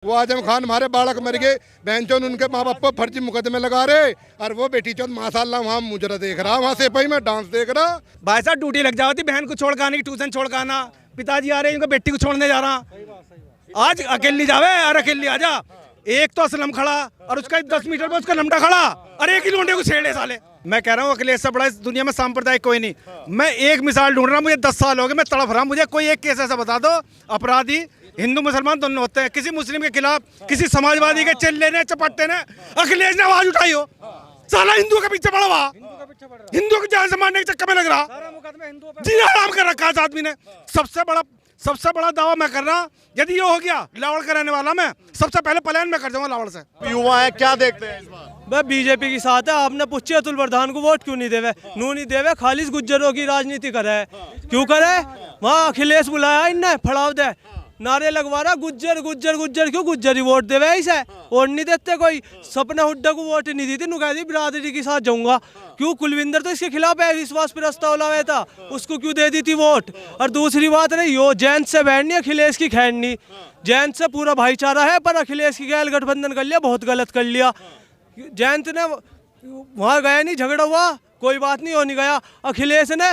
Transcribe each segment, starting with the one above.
वो आजम खान हमारे बालक मर गए, बहन चौन उनके माँ बाप को फर्जी मुकदमे लगा रहे, और वो बेटी चौन माशाल्लाह वहाँ मुजरा देख रहा, वहाँ से भाई मैं डांस देख रहा। भाई साहब ड्यूटी लग जाती, बहन को छोड़ के आने की, ट्यूशन छोड़ के आना, पिताजी आ रहे हैं इनको बेटी को छोड़ने जा रहा, आज अकेली जावे और अकेली आ जा। एक तो असलम खड़ा और उसका 10 मीटर पर उसका लमटा खड़ा, और एक ही लोंडे को छेड़े साले। मैं कह रहा हूँ अकेले से बड़ा इस दुनिया में सांप्रदायिक कोई नहीं। मैं एक मिसाल ढूंढ रहा हूँ, मुझे 10 साल हो गए, मैं तड़प रहा हूँ, मुझे कोई एक केस ऐसा बता दो। अपराधी हिंदू मुसलमान दोनों होते हैं, किसी मुस्लिम के खिलाफ, किसी समाजवादी के चिल्ले ने चपट्टे ने अखिलेश ने आवाज उठाई हो, साला हिंदुओं के पीछे पड़ा हुआ, हिंदुओं की जान से मारने के चक्कर में लग रहा, जी आराम कर रखा है आदमी ने। सबसे बड़ा दावा मैं कर रहा, यदि ये हो गया लावड़ का रहने वाला, मैं सबसे पहले पलायन में कर जाऊंगा लावड़ से। युवा है, क्या देखते हैं इस बार? मैं बीजेपी के साथ है। आपने पूछे अतुल प्रधान को वोट क्यों नहीं देवे? नू नहीं देवे, खालिस गुज्जरों की राजनीति करे। क्यों करे? वहाँ अखिलेश बुलाया इनने, फड़ाव दे नारे लगवा रहा, गुज्जर गुज्जर गुज्जर, क्यों गुज्जर ही वोट देवे इसे? वोट नहीं देते कोई। सपना हुड्डा को वोट नहीं दी थी, कह दी बिरादरी के साथ जाऊंगा। क्यों? कुलविंदर तो इसके खिलाफ है, विश्वास प्रस्ताव लाया था, उसको क्यों दे दी थी वोट? और दूसरी बात रही यो जैन से बैठनी, अखिलेश की खैरनी। जैन से पूरा भाईचारा है, पर अखिलेश की गैल गठबंधन कर लिया, बहुत गलत कर लिया। जयंत ने वहाँ गया नहीं, झगड़ा हुआ, कोई बात नहीं, हो नहीं गया। अखिलेश ने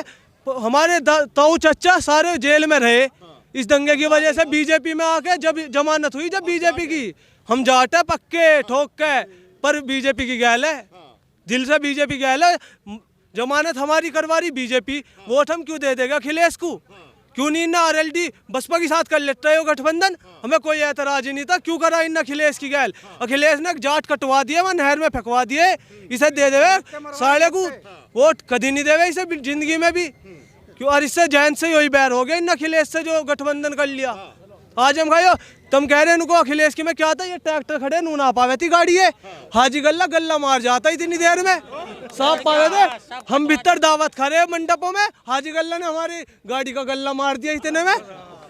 हमारे ताऊ चच्चा सारे जेल में रहे इस दंगे की वजह से। बीजेपी में आके जब जमानत हुई, जब बीजेपी की, हम जाटे पक्के ठोक के, पर बीजेपी की गैल है, दिल से बीजेपी गैल है। जमानत हमारी करवा रही बीजेपी, वोट हम क्यों दे देगा अखिलेश को? क्यों नहीं इन्ना आरएलडी बसपा के साथ कर लेते हो गठबंधन? हमें कोई एतराज ही नहीं था, क्यों करा इन अखिलेश की गैल? अखिलेश ने जाट कटवा दिए, वह नहर में फेंकवा दिए, इसे दे देवे साले को वोट कभी नहीं देवे इसे जिंदगी में भी। क्यों? और इससे जैन से ही बैर हो गया इन अखिलेश से जो गठबंधन कर लिया। आज हम खाओ, तुम कह रहे हैं अखिलेश की, में क्या था, ये ट्रैक्टर खड़े नू ना पावे थी गाड़ी है, हाजी गल्ला मार जाता इतनी देर में, साफ पावे थे। हम भीतर दावत खड़े मंडपों में, हाजी गल्ला ने हमारी गाड़ी का गल्ला मार दिया इतने में,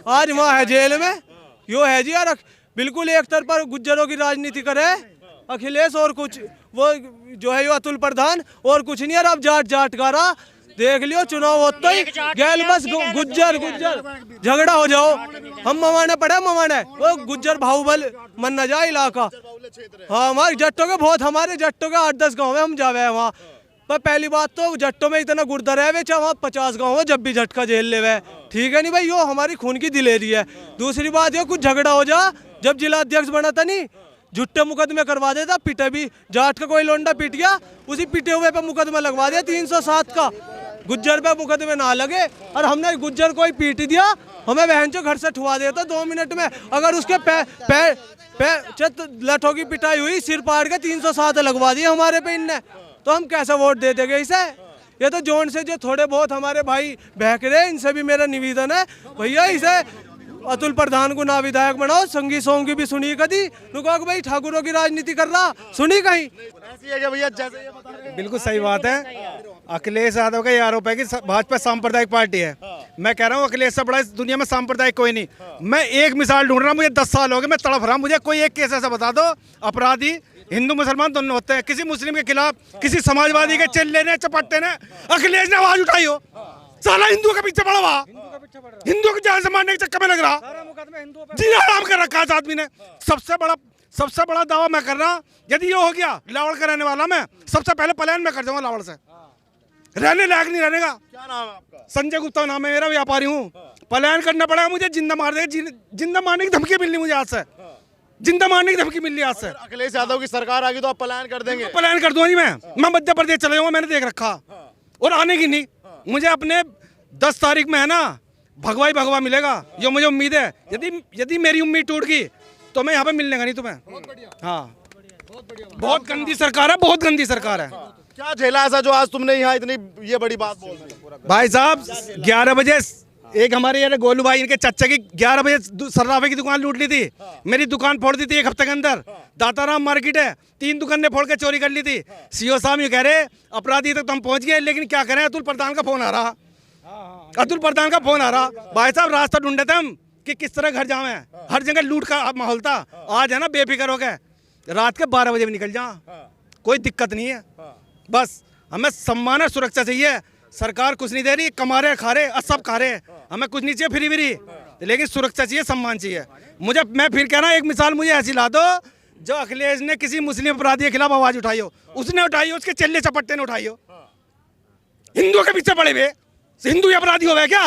आज वहाँ है जेल में। यो है जी यार, बिल्कुल एक तरफा गुज्जरों की राजनीति करे अखिलेश, और कुछ वो जो है यो अतुल प्रधान, और कुछ नहीं। यार अब जाट गा रहा, देख लियो चुनाव होता ही गैल बस गुज्जर झगड़ा हो जाओ, हम ममाने पड़े, ममाने वो गुज्जर बाहुबल मन न जाए इलाका। हाँ, हमारे जट्टों के बहुत, हमारे जट्टों के 8-10 गाँव में हम जावे हैं वहाँ। पर पहली बात तो जट्टों में इतना गुर्दर है, चाहे वहाँ 50 गाँव है, जब भी झटका जेल ले वे, ठीक है नहीं भाई, यो हमारी खून की दिलेरी है। दूसरी बात यो कुछ झगड़ा हो जा, जब जिला अध्यक्ष बना था नहीं, झुट्टे मुकदमे करवा देता, पिटे भी, जाट का कोई लोंडा पिट गया, उसी पिटे हुए पे मुकदमा लगवा दिया 307 का, गुज्जर पे मुकदमे ना लगे। और हमने गुज्जर को ही पीट दिया, हमें बहन चो घर से ठुआ देता 2 मिनट में। अगर उसके लठों की पिटाई हुई, सिर पाड़ के 307 लगवा दिए हमारे पे इनने, तो हम कैसे वोट दे देंगे इसे? ये तो जोन से जो थोड़े बहुत हमारे भाई बहक रहे, इनसे भी मेरा निवेदन है, भैया इसे अतुल प्रधान को ना विधायक बनाओ। संगी सोंगी भी सुनी कदी, रुको भाई ठाकुरों की राजनीति कर रहा, सुनी कहीं? ऐसी है कि भैया जैसे ये बता रहे हैं। बिल्कुल सही बात है। अखिलेश यादव का ये आरोप है कि भाजपा सांप्रदायिक पार्टी है। मैं कह रहा हूँ अखिलेश से बड़ा इस दुनिया में सांप्रदायिक कोई नहीं। मैं एक मिसाल ढूंढ रहा हूँ, मुझे 10 साल हो गए, मैं तड़प रहा हूँ, मुझे कोई एक केस ऐसा बता दो। अपराधी हिंदू मुसलमान दोनों होते हैं, किसी मुस्लिम के खिलाफ, किसी समाजवादी के चिल्ले ने चपट्टे ने अखिलेश ने आवाज उठाई हो, साला हिंदुओं के पीछे पड़ा हुआ, हिंदुओं की जान से मारने के चक्कर में लग रहा, जी आराम कर रखा है आदमी ने। सबसे बड़ा दावा मैं कर रहा, यदि ये हो गया लावड़ का रहने वाला, मैं सबसे पहले पलायन में कर जाऊंगा लावड़ से, रहने लायक नहीं रहने का। क्या नाम है आपका? संजय गुप्ता नाम है मेरा, व्यापारी हूँ। पलायन करना पड़ेगा मुझे, जिंदा मार देगा, जिंदा मारने की धमकी मिलनी मुझे आज से, जिंदा मारने की धमकी मिलनी आज से। अखिलेश यादव की सरकार आ गई तो आप पलायन कर देंगे? पलायन कर दूंगा जी मैं मध्य प्रदेश चले जाऊंगा, मैंने देख रखा, और आने की नहीं। मुझे अपने 10 तारीख में है ना, भगवा मिलेगा, जो मुझे उम्मीद है। यदि मेरी उम्मीद टूट गई तो मैं यहाँ पे मिलने का नहीं तुम्हें। हाँ, बहुत गंदी सरकार है, बहुत गंदी सरकार है। क्या झेला ऐसा जो आज तुमने यहाँ इतनी ये बड़ी बात बोल दी? भाई साहब 11 बजे एक हमारे यार गोलू भाई, इनके चच्चा की 11 बजे सर्राफे की दुकान लूट ली थी, मेरी दुकान फोड़ दी थी 1 हफ्ते के अंदर। दाताराम मार्केट है, 3 दुकानें फोड़ के चोरी कर ली थी। सीओ साहब ये कह रहे अपराधी तक तो हम पहुंच गए, लेकिन क्या करें, अतुल प्रधान का फोन आ रहा, अतुल प्रधान का फोन आ रहा। भाई साहब रास्ता ढूंढे थे हम कि किस तरह घर जावे, हर जगह लूट का माहौल था। आज है ना बेफिक्र हो गए, रात के 12 बजे भी निकल जा, कोई दिक्कत नहीं है। बस हमें सम्मान और सुरक्षा चाहिए। सरकार कुछ नहीं दे रही, कमा रहे खा रहे, सब खा रहे, हमें कुछ नहीं चाहिए फ्री, लेकिन सुरक्षा चाहिए, सम्मान चाहिए। मुझे, मैं फिर कह रहा हूँ, एक मिसाल मुझे ऐसी ला दो जो अखिलेश ने किसी मुस्लिम अपराधी के खिलाफ आवाज उठाई हो, उसने उठाई हो, उसके चल्ले चपट्टे ने उठाई हो। हिंदुओं के पीछे पड़े हुए हिंदू ही अपराधी हो गए क्या?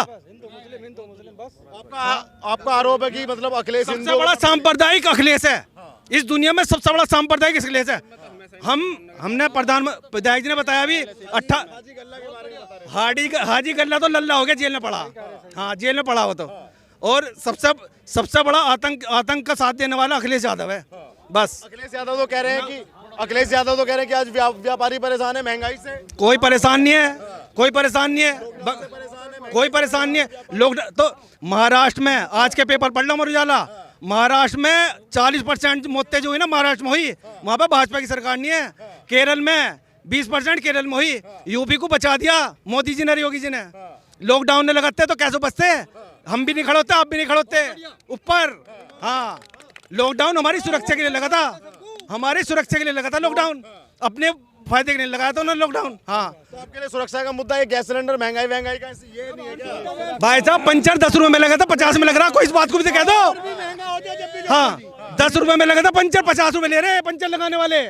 आपका आरोप है कि मतलब अखिलेश सबसे बड़ा सांप्रदायिक अखिलेश है इस दुनिया में, सबसे बड़ा सांप्रदायिक अखिलेश है। हमने प्रधान विधायक जी ने बताया अभी हाजी गल्ला तो लल्ला हो गया, जेल में पड़ा। हाँ, जेल में पड़ा हो तो। और सबसे बड़ा आतंक का साथ देने वाला अखिलेश यादव है। बस अखिलेश यादव तो कह रहे हैं कि आज व्यापारी परेशान है महंगाई से। कोई परेशान नहीं है, कोई परेशान नहीं है, कोई परेशान नहीं है। लोग तो महाराष्ट्र में आज के पेपर पढ़ लो अमर उजाला, महाराष्ट्र में 40% मौतें जो हुई ना महाराष्ट्र में हुई, वहां पर भाजपा की सरकार नहीं है। केरल में 20% केरल में हुई। यूपी को बचा दिया मोदी जी ने, योगी जी ने। लॉकडाउन ने लगाते तो कैसे बचते? हम भी नहीं खड़े होते, आप भी नहीं खड़े होते ऊपर। हाँ, लॉकडाउन हमारी सुरक्षा के लिए लगा था, हमारी सुरक्षा के लिए लगा था लॉकडाउन, अपने फायदे के लिए लगाया था उन्होंने लॉकडाउन। हाँ, तो आपके लिए सुरक्षा का मुद्दा है गैस सिलेंडर, महंगाई का ये नहीं है क्या? भाई साहब, पंचर 10 रुपए में लगा था, 50 में लग रहा। कोई इस बात को भी तो कह दो। हाँ, 10 रुपए में लगा था पंचर, 50 रुपए ले रहे हैं पंचर लगाने वाले।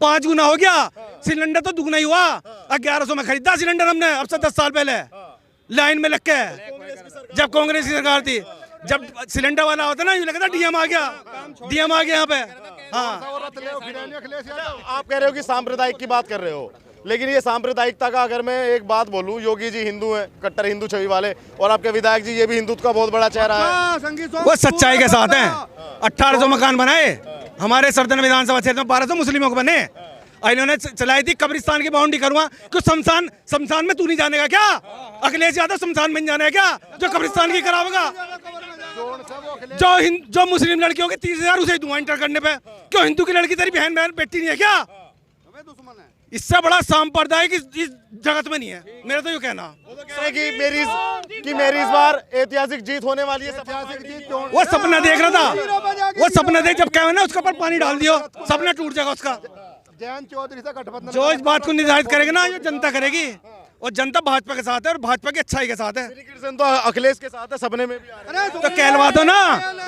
5 गुना हो गया। सिलेंडर तो दुगना ही हुआ। 1100 में खरीदा सिलेंडर हमने, अब से 10 साल पहले लाइन में लग के, जब कांग्रेस की सरकार थी। जब सिलेंडर वाला होता ना, ये लगता डीएम आ गया, डीएम आ गया यहाँ पे। हाँ, आप कह रहे हो कि सांप्रदायिक की बात कर रहे हो, लेकिन ये सांप्रदायिकता का अगर मैं एक बात बोलूं, योगी जी हिंदू हैं, कट्टर हिंदू छवि वाले, और आपके विधायक जी ये भी हिंदुत्व का बहुत बड़ा चेहरा है। वो सच्चाई के साथ हैं। 1800 मकान बनाए हमारे सरदन विधानसभा क्षेत्र में, 1200 मुस्लिमों को बने। इन्होंने चलाई थी कब्रिस्तान की बाउंड्री करूंगा, क्यों? शमशान में तू नहीं जानेगा क्या? अखिलेश यादव शमशान में नहीं जाने क्या जो कब्रिस्तान की करावेगा? जो मुस्लिम लड़कियों के 30,000 उसे दूंगा इंटर करने पे, क्यों? हिंदू की लड़की तेरी बहन बेटी नहीं है क्या? इससे बड़ा सांप्रदायिक इस जगत में नहीं है, मेरा तो ये कहना। कि मेरी इस बार ऐतिहासिक जीत होने वाली है। वो सपना देख रहा था, वो सपना देख, जब क्या है ना उसके ऊपर पानी डाल दियो, सपना टूट जाएगा उसका। जयंत चौधरी से गठबंधन जो इस बात को निर्धारित करेगा ना, ये जनता करेगी, और जनता भाजपा के साथ है और भाजपा की अच्छाई के साथ है। कृष्ण तो अखिलेश के साथ है, सपने में भी आ रहे हैं। तो कहलवा दो ना,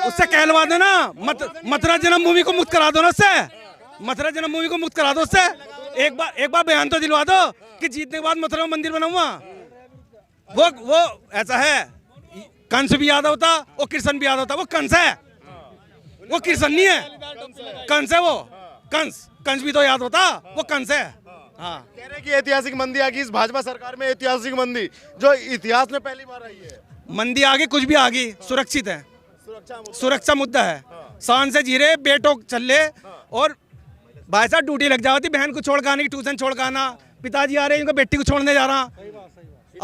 उससे कहलवा दो ना, मथुरा जन्मभूमि को मुक्त करा दो ना उससे, मथुरा जन्मभूमि को मुक्त करा दो उससे। एक बार बयान तो दिलवा दो कि जीतने के बाद मथुरा में मंदिर बनाऊंगा। वो ऐसा है, कंस भी यादव था और कृष्ण भी यादव था। वो कंस है, वो कृष्ण नहीं है, कंस है। वो कंस भी तो याद होता, वो कंस है। हाँ, कह रहे कि ऐतिहासिक मंदी आ गई इस भाजपा सरकार में, ऐतिहासिक मंदी जो इतिहास में पहली बार आई है। मंदी आ गई, कुछ भी आ गई, सुरक्षित है, सुरक्षा मुद्दा है। शान से जी रहे, बेटो चल ले, और भाई साहब ड्यूटी लग जाती, बहन को छोड़ के आने की, ट्यूशन छोड़ के आना, पिताजी आ रहे हैं, उनका बेटी को छोड़ने जा रहा।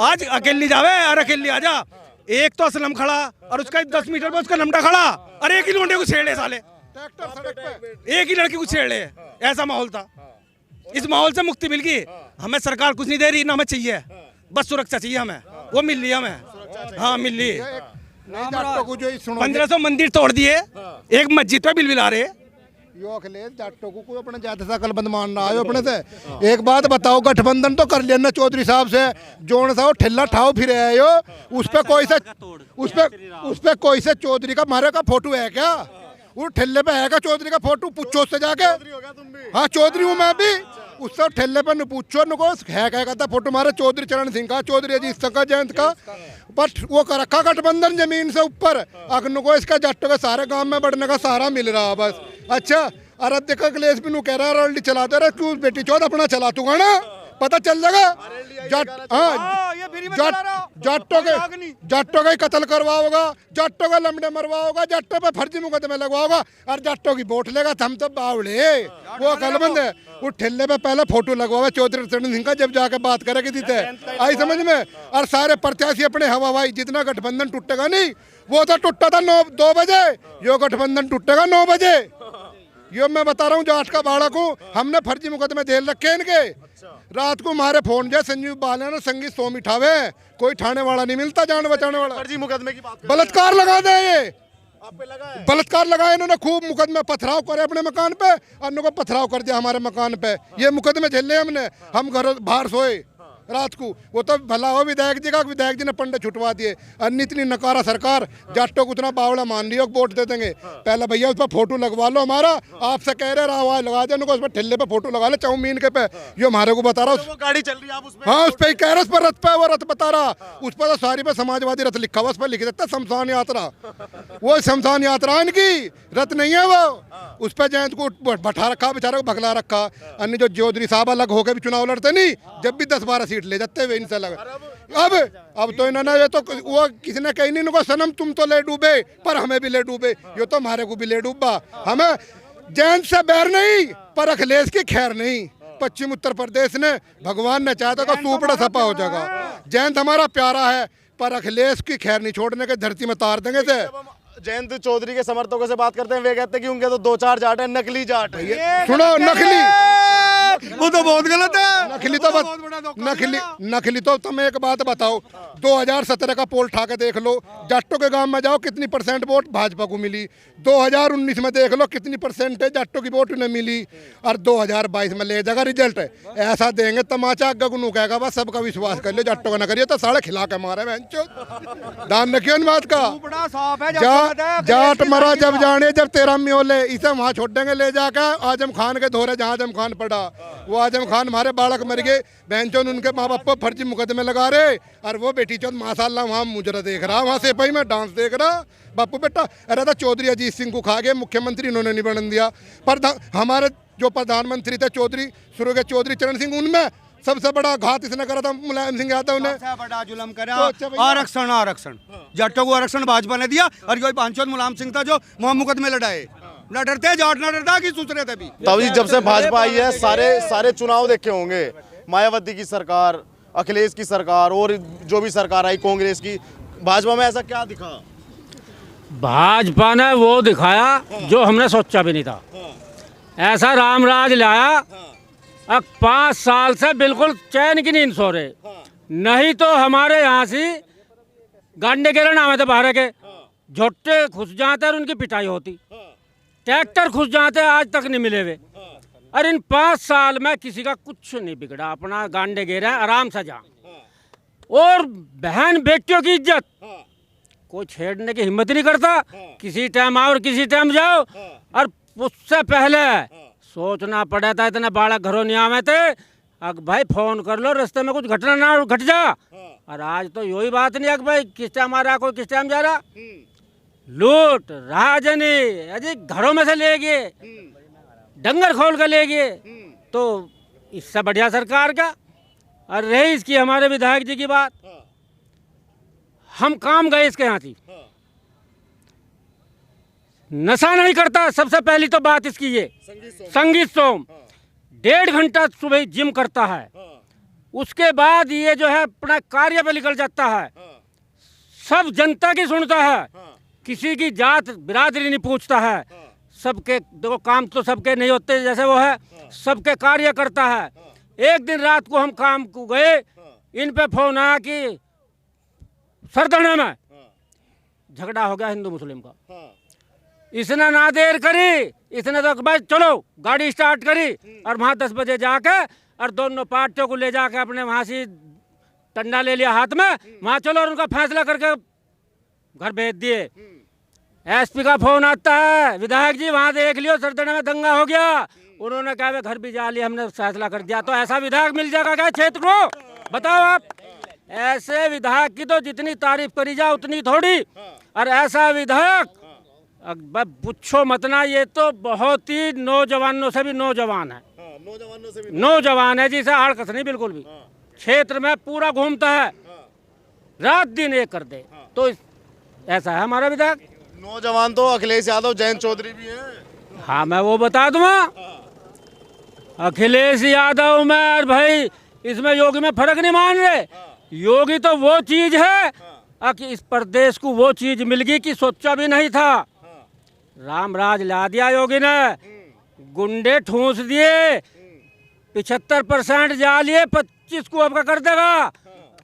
आज अकेली जावे और अकेली आ जा। एक तो असलम खड़ा और उसका 10 मीटर पर उसका लमटा खड़ा, और एक ही लोंडे को छेड़ ले साले, एक ही लड़की को छेड़ ले। ऐसा माहौल था। इस माहौल से मुक्ति मिल गई हमें। सरकार कुछ नहीं दे रही ना, हमें चाहिए बस सुरक्षा चाहिए हमें, वो मिल रही हमें। हाँ, मिल रही। 1500 मंदिर तोड़ दिए, एक मस्जिद पे बिल आ रहे। यो अखिलेश जाटों को अपने जाति से कलबंद मानना आयो अपने से। एक बात बताओ, गठबंधन तो कर लेना चौधरी साहब से, जोन सा वो ठेला ठाओ फिर आयो, उस पे कोई से चौधरी का मारे का फोटो है क्या? वो ठेले पे है क्या चौधरी का फोटो? पूछो उससे जाके। हाँ, चौधरी हूँ मैं भी। उससे ठेले पे न पूछो, नको है क्या कहता फोटो मारे चौधरी चरण सिंह का, चौधरी अजीत सिंह का, जयंत का। बट वो कर रखा गठबंधन जमीन से ऊपर। अगर को इसका जट्टों के सारे गांव में बढ़ने का सहारा मिल रहा बस। अच्छा, अरे देखा अखिलेश भी कह रहा है चलाते रहे, क्यों बेटी चौथ अपना चला तूगा ना, पता चल जाएगा। जाटों का कत्ल करवाओगा, जाटों का लमड़े मरवाओगा, जाटों पे फर्जी मुकदमे लगवाओगा, और जाटों की वोट लेगा। हम तो बावड़े, वो अकलमंद है। वो ठेले पे पहले फोटो लगवाओ चौधरी चरण सिंह का, जब जाके बात करेगी दीते आई समझ में। और सारे प्रत्याशी अपने हवा भाई, जितना गठबंधन टूटेगा नहीं, वो तो टूटा था 2 बजे, यो गठबंधन टूटेगा 9 बजे। यो मैं बता रहा हूँ, जाट का बाड़क हूँ। हमने फर्जी मुकदमे जेल रखे इनके। रात को हमारे फोन जो संजीव बाले ने संगीत सो मिठावे, कोई ठाणे वाला नहीं मिलता, जान बचाने वाला। फर्जी मुकदमे की बात, बलात्कार लगा दे, ये आप पे लगा है? बलात्कार लगाए इन्होंने, खूब मुकदमे पथराव करे अपने मकान पे, और को पथराव कर दिया हमारे मकान पे। ये मुकदमे झेले हमने, हम घर बाहर सोए। रात को। वो तो भला हो विधायक जी का, विधायक जी ने पंडे छुटवा दिए। अन्य इतनी नकारा सरकार, जाटों को उतना बावड़ा मान लिया वोट दे देंगे। पहले भैया उस पर फोटो लगवा लो हमारा, आपसे कह रहे आवाज लगा दे उनको, उस पर ठेले पे फोटो लगा ले चाउमीन के पे, ये हमारे को बता रहा वो गाड़ी चल रही है आप उसमें? हाँ उस पर कह रहे, उस पर रथ पे वो रथ बता रहा, उस पर तो सारी पे समाजवादी रथ लिखा हुआ, उस पर लिख देता शमशान यात्रा। वो शमशान यात्रा इनकी रथ नहीं है वो, उस पर जयंत को बैठा रखा, बेचारे को भगला रखा। अन्य जो चौधरी साहब अलग होकर भी चुनाव लड़ते नहीं, जब भी 10-12 सीट ले जाते हुए इनसे अलग। अब तो इन्होंने ये तो वो किसी ने कही नहीं इनको, सनम तुम तो ले डूबे पर हमें भी ले डूबे, ये तो हमारे को भी ले डूबा। हमें जयंत से बैर नहीं पर अखिलेश की खैर नहीं। पश्चिम उत्तर प्रदेश ने भगवान ने चाहा था सुपड़ा सपा हो जाएगा। जयंत हमारा प्यारा है पर अखिलेश की खैर नहीं छोड़ने के, धरती में तार देंगे से। जयंत चौधरी के समर्थकों से बात करते हैं, वे कहते हैं कि उनके तो 2-4 जाट है, नकली जाट है। सुनो, नकली वो तो बहुत गलत है। नकली तो तुम एक बात बताओ, 2017 का पोल ठा के देख लो, जाटों के गांव में जाओ कितनी % वोट भाजपा को मिली, 2019 में देख लो कितनी % जाटों की वोट उन्हें मिली, और 2022 में ले जाएगा रिजल्ट। ऐसा देंगे तमाचा, गगनू कहेगा बस सबका विश्वास कर लो, जाटों का न करिए तो साढ़े खिला के मारे दान रखियो इन बात का। जाट मरा जब जाने जब तेरा म्योले, इसे वहाँ छोड़ देंगे ले जाकर आजम खान के धोरे, जहाँ आजम खान पड़ा। वो आजम खान हमारे बालक मर गए, बहनचोद उनके माँ बाप पर फर्जी मुकदमे लगा रहे, और वो बेटी चौथ माशाल्लाह वहाँ मुजरा देख रहा, वहाँ सिपाही में डांस देख रहा। बापू बेटा अरे था चौधरी अजीत सिंह को खा गए, मुख्यमंत्री इन्होंने नहीं बनने दिया। पर हमारे जो प्रधानमंत्री थे चौधरी शुरू के चौधरी चरण सिंह, उनमें सबसे बड़ा घात इसने करा था मुलायम सिंह यादव ने। सबसे बड़ा जुल्म करा आरक्षण जाटों को आरक्षण भाजपा ने दिया, और ये पांचों मुलायम सिंह था जो मुकदमे लड़ाए। न डरते जाट, न डरता कि सूचरे थे भी। तभी जब से भाजपा आई है सारे चुनाव देखे होंगे, मायावती की सरकार, अखिलेश की सरकार और जो भी सरकार आई कांग्रेस की, भाजपा में ऐसा क्या दिखा? भाजपा ने वो दिखाया जो हमने सोचा भी नहीं था। ऐसा रामराज लाया, अब 5 साल से बिल्कुल चैन की नींद सो रहे। नहीं तो हमारे यहाँ से गांडे गिरन आवे थे बाहर के, झोटे घुस जाते और उनकी पिटाई होती, ट्रैक्टर घुस जाते आज तक नहीं मिले हुए। और इन 5 साल में किसी का कुछ नहीं बिगड़ा, अपना गांडे गिरे आराम से जा। और बहन बेटियों की इज्जत कोई छेड़ने की हिम्मत नहीं करता, किसी टाइम आओ और किसी टाइम जाओ। और उससे पहले सोचना पड़ा था, इतने बालक घरों नहीं आवे थे, अब भाई फोन कर लो रास्ते में कुछ घटना ना घट जा। और आज तो यही बात नहीं है कि भाई किस टाइम आ रहा कोई किस टाइम जा रहा। लूट राजनी अजी घरों में से ले गए, डंगर खोल कर ले गए। तो इससे बढ़िया सरकार का। और रही इसकी हमारे विधायक जी की बात, हम काम गए इसके यहाँ थी, नशा नहीं करता। सबसे पहली तो बात इसकी ये, संगीत सोम 1.5 घंटा सुबह जिम करता है, उसके बाद ये जो है अपना कार्य पे निकल जाता है, सब जनता की सुनता है, किसी की जात बिरादरी नहीं पूछता है। सबके देखो काम तो सबके नहीं होते जैसे वो है, सबके कार्य करता है। एक दिन रात को हम काम को गए, इन पे फोन आया कि सरदने में झगड़ा हो गया हिंदू मुस्लिम का। इसने ना देर करी, इसने तो भाई चलो गाड़ी स्टार्ट करी, और वहाँ 10 बजे जाके और दोनों पार्टियों को ले जाके अपने वहाँ से डंडा ले लिया हाथ में, वहाँ चलो और उनका फैसला करके घर भेज दिए। एसपी का फोन आता है, विधायक जी वहाँ देख लियो सरदने में दंगा हो गया। उन्होंने कहा घर भी जा लिया, हमने फैसला कर दिया। तो ऐसा विधायक मिल जाएगा क्या क्षेत्र को? बताओ आप। ऐसे विधायक की तो जितनी तारीफ करी जाए उतनी थोड़ी। और ऐसा विधायक पूछो मत ना, ये तो बहुत ही नौजवानों से भी नौजवान है, नौजवान है जिसे आड़कस नहीं बिल्कुल भी। क्षेत्र में पूरा घूमता है, रात दिन एक कर दे। तो ऐसा है हमारा विधायक। नौजवान तो अखिलेश यादव, जयंत चौधरी भी हैं। हाँ मैं वो बता दूंगा, अखिलेश यादव में और भाई इसमें योगी में फर्क नहीं मान रहे। योगी तो वो चीज है कि इस प्रदेश को वो चीज मिल गई कि सोचा भी नहीं था। रामराज ला दिया योगी ने, गुंडे ठूंस दिए, 75% जा लिए, 25 को अब का कर देगा।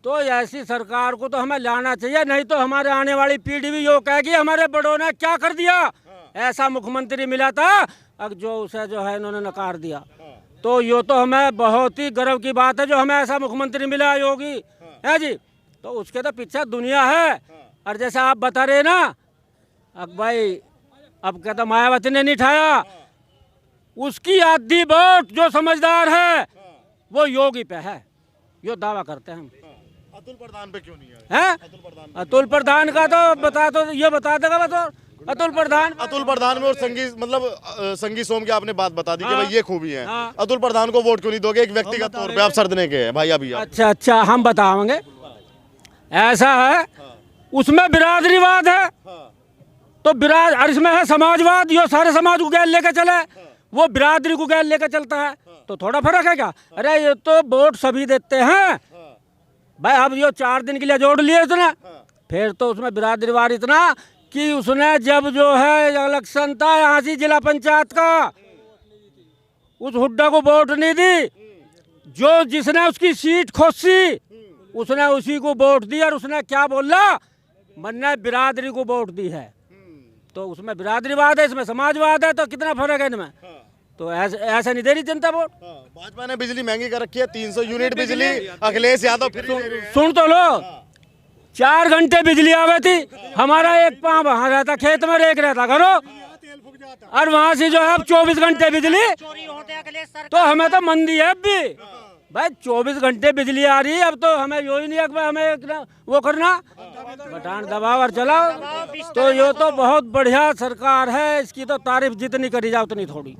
तो ऐसी सरकार को तो हमें लाना चाहिए, नहीं तो हमारे आने वाली पीढ़ी भी यो कहेगी हमारे बड़ों ने क्या कर दिया। ऐसा मुख्यमंत्री मिला था, अब जो उसे जो है इन्होंने नकार दिया। तो ये तो हमें बहुत ही गर्व की बात है जो हमें ऐसा मुख्यमंत्री मिला योगी है जी। तो उसके तो पीछे दुनिया है। और जैसा आप बता रहे ना अब भाई, अब कहता मायावती ने नहीं उठाया, उसकी आधी वोट जो समझदार है वो योगी पे है, यो दावा करते हैं हम। अतुल प्रधान पे क्यों नहीं है? हैं? अतुल प्रधान का तो ये बता देगा तो अतुल प्रधान में और संगी सोम की आपने बात बता दी कि भाई ये खूबी है। अतुल प्रधान को वोट क्यों नहीं दोगे? एक व्यक्तिगत तौर पे आप सर्दने के हैं भाई अभी। अच्छा हम बताएंगे। ऐसा है उसमें बिरादरीवाद है तो और इसमें है समाजवाद। यो सारे समाज को गैर लेके चले, वो बिरादरी को गैर लेके चलता है, तो थोड़ा फर्क है क्या? अरे ये तो वोट सभी देते हैं भाई। अब ये 4 दिन के लिए जोड़ लिए उसने, फिर तो उसमें बिरादरीवाद इतना कि उसने जब जो है इलेक्शन था यहाँ से जिला पंचायत का, उस हुड्डा को वोट नहीं दी, जो जिसने उसकी सीट खोसी उसने उसी को वोट दी। और उसने क्या बोला, मैंने बिरादरी को वोट दी है। तो उसमें बिरादरीवाद है, इसमें समाजवाद है, तो कितना फर्क है इनमें? तो ऐसा नहीं दे रही जनता वोट। भाजपा ने बिजली महंगी कर रखी है, 300 यूनिट बिजली अखिलेश यादव फ्री दे रहे हैं। सुन तो लो, 4 घंटे बिजली आवे थी, हमारा एक पाँव वहाँ रहता खेत में, एक रहता घरों, और वहाँ से जो है अब 24 घंटे बिजली, तो हमें तो मंदी है अब भी भाई। 24 घंटे बिजली आ रही है, अब तो हमें यो ही नहीं है कि हमें वो करना बटन दबाव और चलाओ। तो ये तो बहुत बढ़िया सरकार है, इसकी तो तारीफ जितनी करी जाए उतनी थोड़ी।